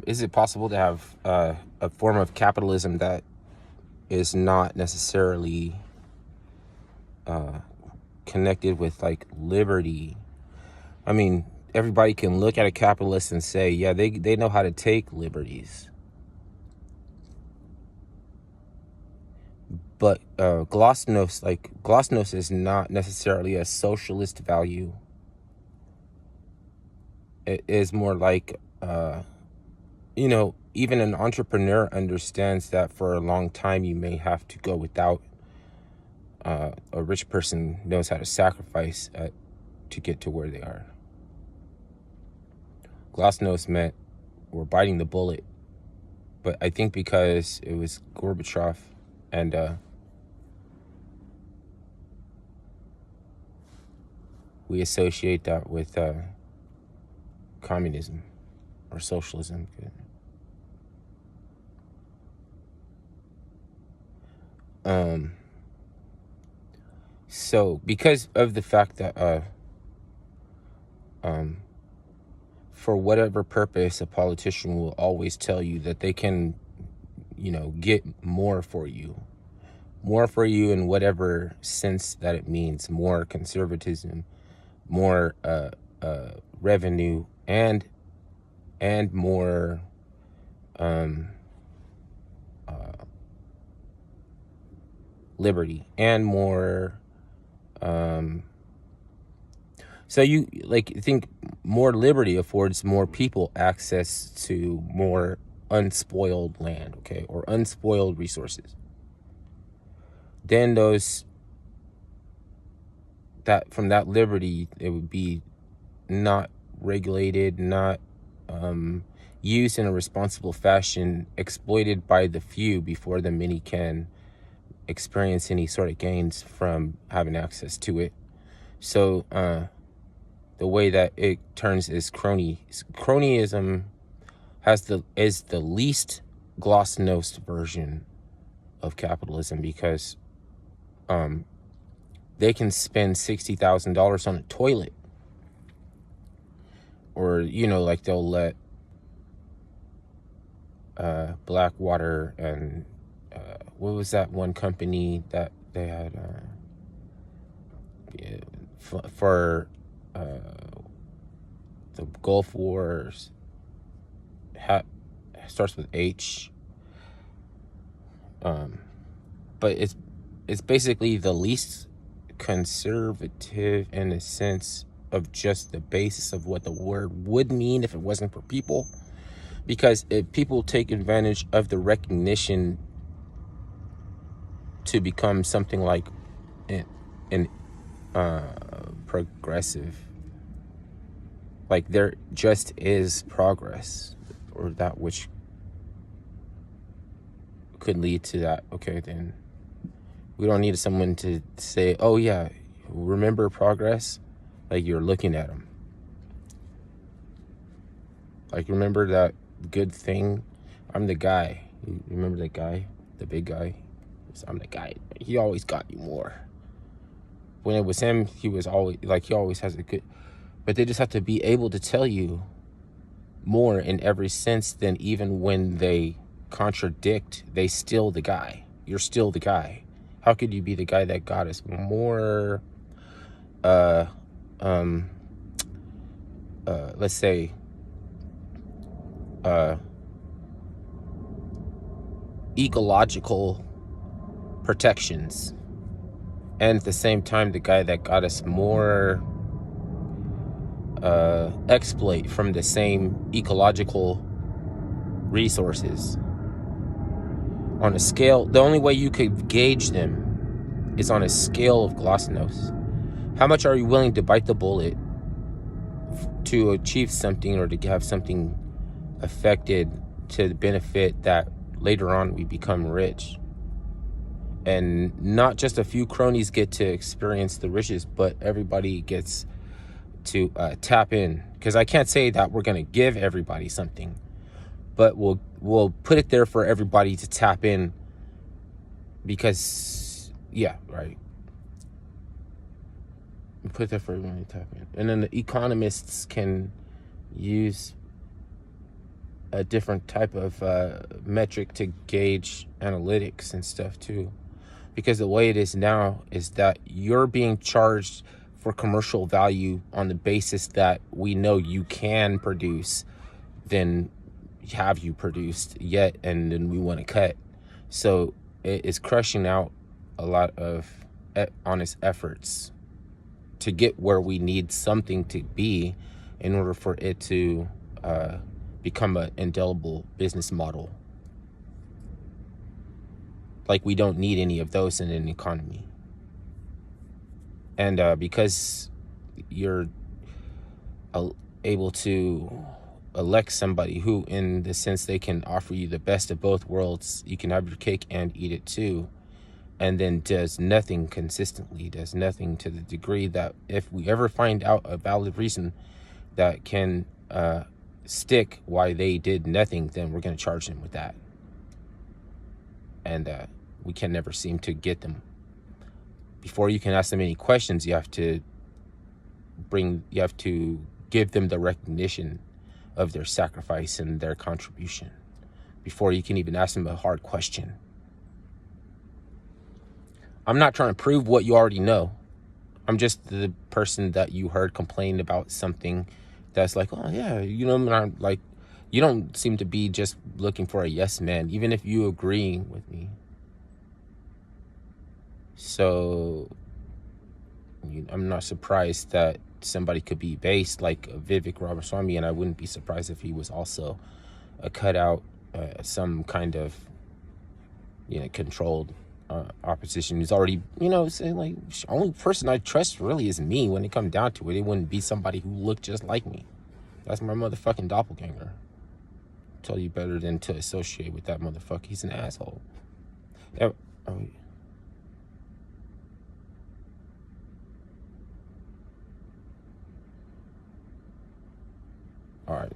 Is it possible to have a form of capitalism that is not necessarily connected with like liberty? I mean, everybody can look at a capitalist and say, yeah, they know how to take liberties. But Glastnos is not necessarily a socialist value. It is more like, even an entrepreneur understands that for a long time you may have to go without. A rich person knows how to sacrifice to get to where they are. Glasnost meant we're biting the bullet. But I think because it was Gorbachev and we associate that with communism or socialism. So because of the fact that for whatever purpose, a politician will always tell you that they can, get more for you in whatever sense that it means, more conservatism, more revenue, and more liberty, and more so you think more liberty affords more people access to more unspoiled land, okay, or unspoiled resources. Then from that liberty, it would be not regulated, not used in a responsible fashion, exploited by the few before the many can experience any sort of gains from having access to it. So the way that it turns is cronyism is the least Glasnost version of capitalism, because they can spend $60,000 on a toilet, or like they'll let Blackwater and what was that one company that they had for the Gulf Wars, starts with H, but it's basically the least conservative in the sense of just the basis of what the word would mean if it wasn't for people, because if people take advantage of the recognition to become something like an progressive, like there just is progress, or that which could lead to that. Okay, then we don't need someone to say, oh yeah, remember progress, like you're looking at them, like remember that good thing, I'm the guy, you remember that guy, the big guy, I'm the guy, he always got you more. When it was him, he was always like, he always has a good, but they just have to be able to tell you more in every sense. Than even when they contradict, they still the guy. You're still the guy. How could you be the guy that got us more let's say ecological protections, and at the same time the guy that got us more exploit from the same ecological resources? On a scale, the only way you could gauge them is on a scale of Glasnost. How much are you willing to bite the bullet to achieve something, or to have something affected to the benefit that later on we become rich? And not just a few cronies get to experience the riches, but everybody gets to tap in. Because I can't say that we're going to give everybody something, but we'll put it there for everybody to tap in, because yeah, right, we put it there for everybody to tap in. And then the economists can use a different type of metric to gauge analytics and stuff too. Because the way it is now is that you're being charged for commercial value on the basis that we know you can produce, then have you produced yet, and then we want to cut. So it is crushing out a lot of honest efforts to get where we need something to be in order for it to become an indelible business model. Like, we don't need any of those in an economy. And because you're able to elect somebody who, in the sense they can offer you the best of both worlds, you can have your cake and eat it too, and then does nothing consistently, does nothing to the degree that if we ever find out a valid reason that can stick why they did nothing, then we're going to charge them with that. And we can never seem to get them. Before you can ask them any questions, you have to give them the recognition of their sacrifice and their contribution before you can even ask them a hard question. I'm not trying to prove what you already know. I'm just the person that you heard complain about something that's like, oh yeah, you know, and I'm like, you don't seem to be just looking for a yes man, even if you agreeing with me. So I'm not surprised that somebody could be based like Vivek Ramaswamy, and I wouldn't be surprised if he was also a cutout, some kind of, controlled opposition who's already, saying like, only person I trust really is me. When it comes down to it, it wouldn't be somebody who looked just like me. That's my motherfucking doppelganger. Tell you better than to associate with that motherfucker. He's an asshole. Yeah, all right.